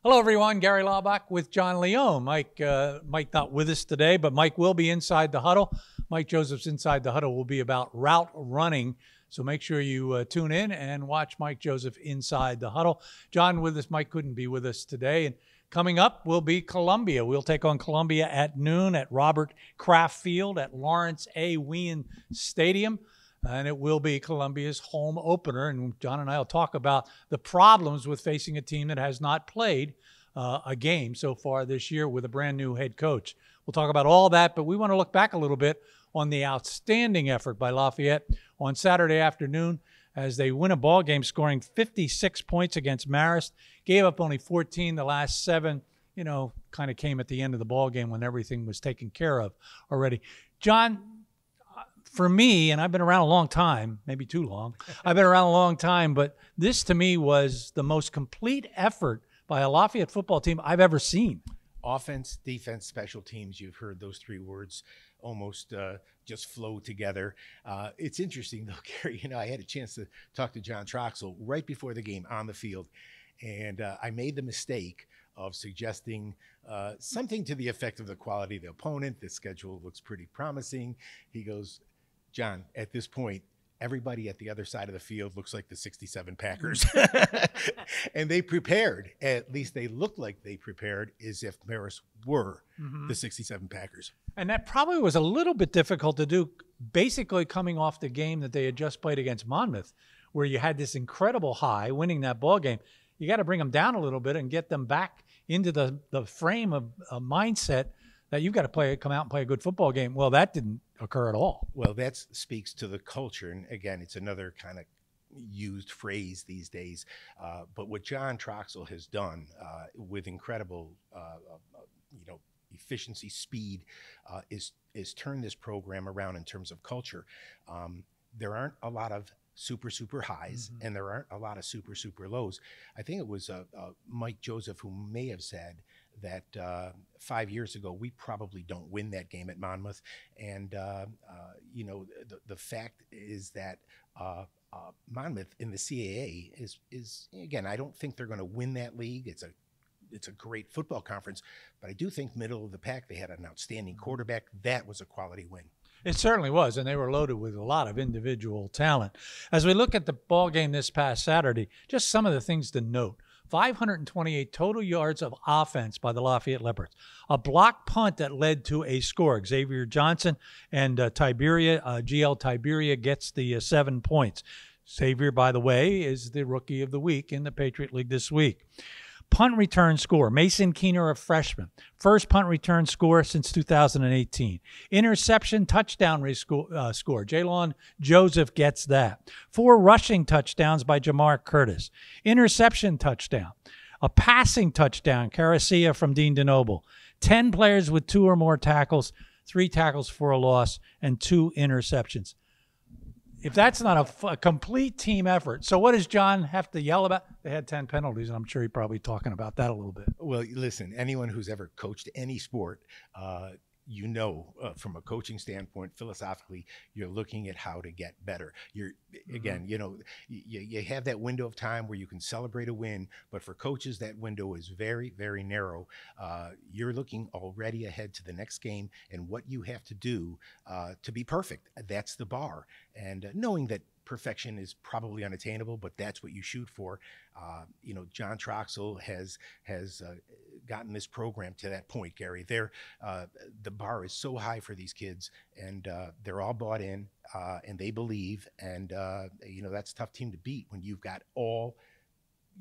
Hello, everyone. Gary Laubach with John Leone. Mike not with us today, but Mike will be inside the huddle. Mike Joseph's Inside the Huddle will be about route running. So make sure you tune in and watch Mike Joseph Inside the Huddle. John with us. Mike couldn't be with us today. And coming up will be Columbia. We'll take on Columbia at noon at Robert Kraft Field at Lawrence A. Wien Stadium. And it will be Columbia's home opener. And John and I will talk about the problems with facing a team that has not played a game so far this year with a brand new head coach. We'll talk about all that, but we want to look back a little bit on the outstanding effort by Lafayette on Saturday afternoon as they win a ball game scoring 56 points against Marist. Gave up only 14. The last 7, kind of came at the end of the ball game when everything was taken care of already. John, for me, and I've been around a long time, maybe too long, I've been around a long time, but this to me was the most complete effort by a Lafayette football team I've ever seen. Offense, defense, special teams, you've heard those 3 words almost just flow together. It's interesting, though, Gary, I had a chance to talk to John Troxell right before the game on the field, and I made the mistake of suggesting something to the effect of the quality of the opponent. The schedule looks pretty promising. He goes, John, at this point, everybody at the other side of the field looks like the 67 Packers. And they prepared. At least they looked like they prepared as if Marist were the 67 Packers. And that probably was a little bit difficult to do, basically coming off the game that they had just played against Monmouth, where you had this incredible high, winning that ball game. You got to bring them down a little bit and get them back into the frame of a mindset that you've got to come out and play a good football game. Well, that didn't occur at all. Well, that speaks to the culture. And again, it's another kind of used phrase these days. But what John Troxell has done with incredible, efficiency, speed, is turn this program around in terms of culture. There aren't a lot of super highs, and there aren't a lot of super lows. I think it was Mike Joseph who may have said that 5 years ago, we probably don't win that game at Monmouth. And, the fact is that Monmouth in the CAA is, again, I don't think they're going to win that league. It's a great football conference, but I do think middle of the pack, they had an outstanding quarterback. That was a quality win. It certainly was, and they were loaded with a lot of individual talent. As we look at the ball game this past Saturday, just some of the things to note. 528 total yards of offense by the Lafayette Leopards. A block punt that led to a score. Xavier Johnson and GL Tiberia gets the 7 points. Xavier, by the way, is the Rookie of the Week in the Patriot League this week. Punt return score, Mason Keener, a freshman. First punt return score since 2018. Interception touchdown score, Jalon Joseph gets that. 4 rushing touchdowns by Jamar Curtis. Interception touchdown. A passing touchdown, Caracia from Dean DeNoble. 10 players with 2 or more tackles, 3 tackles for a loss, and 2 interceptions. If that's not a complete team effort, so what does John have to yell about? They had 10 penalties, and I'm sure he's probably talking about that a little bit. Well, listen, anyone who's ever coached any sport, from a coaching standpoint, philosophically, you're looking at how to get better. You have that window of time where you can celebrate a win, but for coaches, that window is very, very narrow. You're looking already ahead to the next game and what you have to do to be perfect. That's the bar. And knowing that perfection is probably unattainable, but that's what you shoot for. John Troxell has gotten this program to that point, Gary. The bar is so high for these kids, and they're all bought in, and they believe. And that's a tough team to beat when you've got all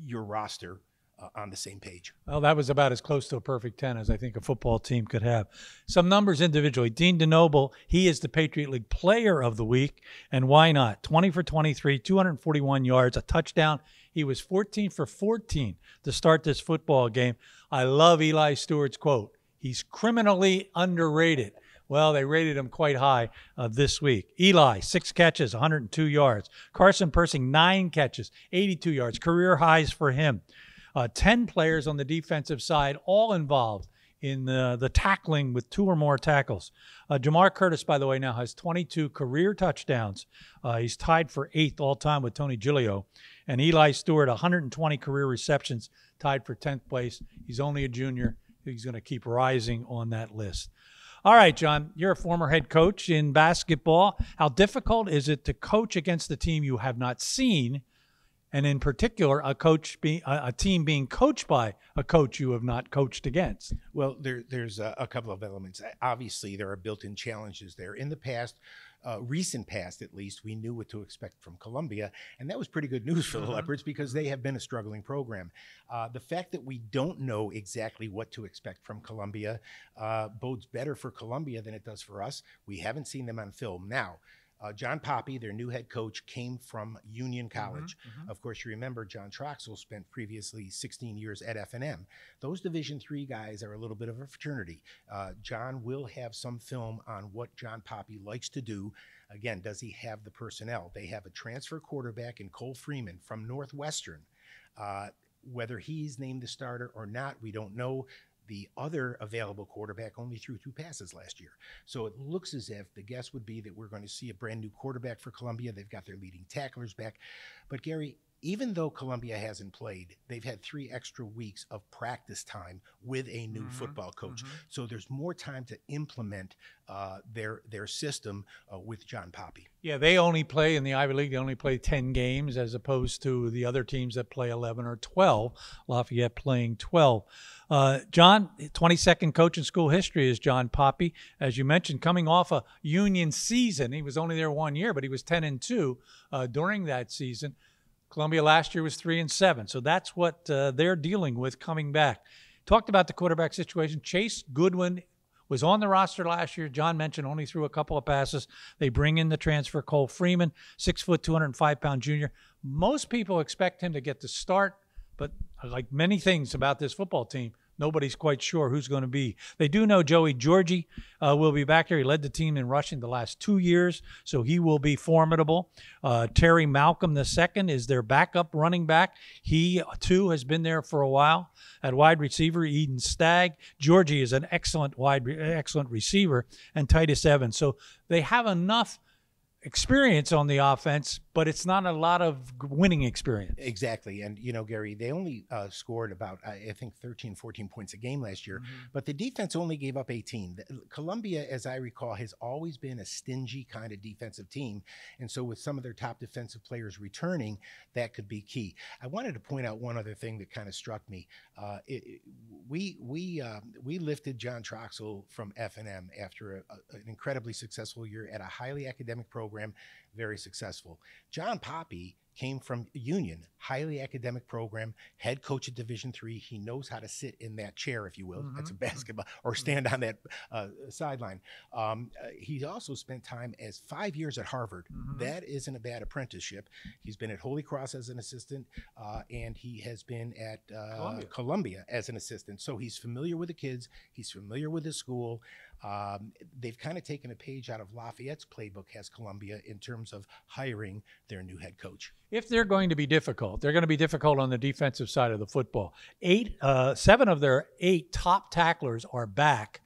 your roster on the same page. Well, that was about as close to a perfect 10 as I think a football team could have. Some numbers individually. Dean DeNoble, he is the Patriot League Player of the Week, and why not? 20 for 23, 241 yards, a touchdown. He was 14 for 14 to start this football game. I love Eli Stewart's quote. He's criminally underrated. Well, they rated him quite high this week. Eli, 6 catches, 102 yards. Carson Persing, 9 catches, 82 yards. Career highs for him. 10 players on the defensive side, all involved in the tackling with 2 or more tackles. Jamar Curtis, by the way, now has 22 career touchdowns. He's tied for 8th all-time with Tony Giglio. And Eli Stewart, 120 career receptions, tied for 10th place. He's only a junior. He's going to keep rising on that list. All right, John, you're a former head coach in basketball. How difficult is it to coach against a team you have not seen, and in particular, a team being coached by a coach you have not coached against? Well, there's a couple of elements. Obviously, there are built-in challenges there. In the past, recent past at least, we knew what to expect from Columbia, and that was pretty good news for the Leopards because they have been a struggling program. The fact that we don't know exactly what to expect from Columbia bodes better for Columbia than it does for us. We haven't seen them on film. Now, John Poppy, their new head coach, came from Union College. Of course, you remember John Troxell spent previously 16 years at F&M. Those Division III guys are a little bit of a fraternity. John will have some film on what John Poppy likes to do. Again, does he have the personnel? They have a transfer quarterback in Cole Freeman from Northwestern. Whether he's named the starter or not, we don't know. The other available quarterback only threw 2 passes last year. So it looks as if the guess would be that we're going to see a brand new quarterback for Columbia. They've got their leading tacklers back. But Gary, even though Columbia hasn't played, they've had 3 extra weeks of practice time with a new football coach. So there's more time to implement their system with John Poppy. Yeah, they only play in the Ivy League. They only play 10 games as opposed to the other teams that play 11 or 12. Lafayette playing 12. John, 22nd coach in school history is John Poppy. As you mentioned, coming off a Union season. He was only there 1 year, but he was 10-2 during that season. Columbia last year was 3-7. So that's what they're dealing with coming back. Talked about the quarterback situation. Chase Goodwin was on the roster last year. John mentioned only threw a couple of passes. They bring in the transfer Cole Freeman, 6 foot, 205-pound junior. Most people expect him to get the start, but like many things about this football team, nobody's quite sure who's going to be. They do know Joey Georgie will be back there. He led the team in rushing the last 2 years, so he will be formidable. Terry Malcolm II is their backup running back. He, too, has been there for a while. At wide receiver, Eden Stagg. Georgie is an excellent receiver, and Titus Evans. So they have enough experience on the offense, but it's not a lot of winning experience. Exactly. And, you know, Gary, they only scored about, I think, 13, 14 points a game last year, but the defense only gave up 18. Columbia, as I recall, has always been a stingy kind of defensive team. And so with some of their top defensive players returning, that could be key. I wanted to point out one other thing that kind of struck me. We lifted John Troxell from F&M after an incredibly successful year at a highly academic program, very successful. John Poppy came from Union, highly academic program, head coach at Division III. He knows how to sit in that chair, if you will. That's a basketball, or stand on that sideline. He also spent time as 5 years at Harvard. That isn't a bad apprenticeship. He's been at Holy Cross as an assistant, and he has been at Columbia as an assistant. So he's familiar with the kids. He's familiar with the school. They've kind of taken a page out of Lafayette's playbook, has Columbia, in terms of hiring their new head coach. If they're going to be difficult, they're going to be difficult on the defensive side of the football. 7 of their 8 top tacklers are back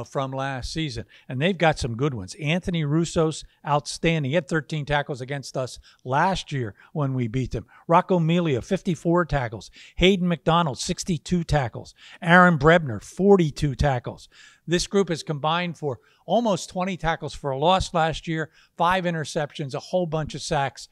from last season, and they've got some good ones. Anthony Russo's outstanding. He had 13 tackles against us last year when we beat them. Rocco Melia, 54 tackles. Hayden McDonald, 62 tackles. Aaron Brebner, 42 tackles. This group has combined for almost 20 tackles for a loss last year, 5 interceptions, a whole bunch of sacks.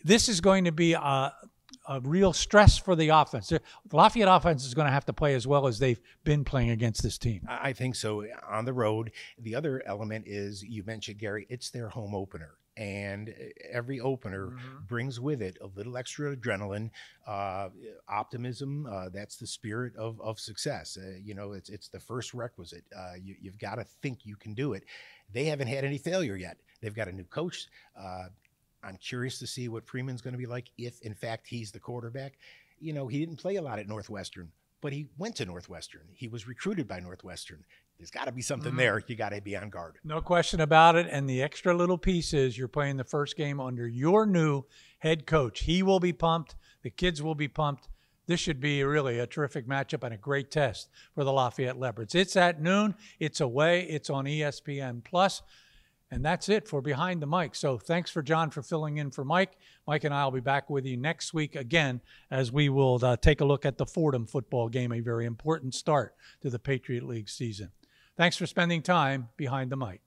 This is going to be a real stress for the offense. The Lafayette offense is going to have to play as well as they've been playing against this team. I think so, on the road. The other element is, you mentioned, Gary, it's their home opener. And every opener brings with it a little extra adrenaline, optimism. That's the spirit of success. You know, it's the first requisite. You've got to think you can do it. They haven't had any failure yet. They've got a new coach. I'm curious to see what Freeman's going to be like if, in fact, he's the quarterback. You know, he didn't play a lot at Northwestern, but he went to Northwestern. He was recruited by Northwestern. There's got to be something there. You got to be on guard. No question about it. And the extra little piece is you're playing the first game under your new head coach. He will be pumped. The kids will be pumped. this should be really a terrific matchup and a great test for the Lafayette Leopards. It's at noon. It's away. It's on ESPN+. And that's it for Behind the Mic. So thanks for John for filling in for Mike. Mike and I will be back with you next week again as we will take a look at the Fordham football game, a very important start to the Patriot League season. Thanks for spending time behind the mic.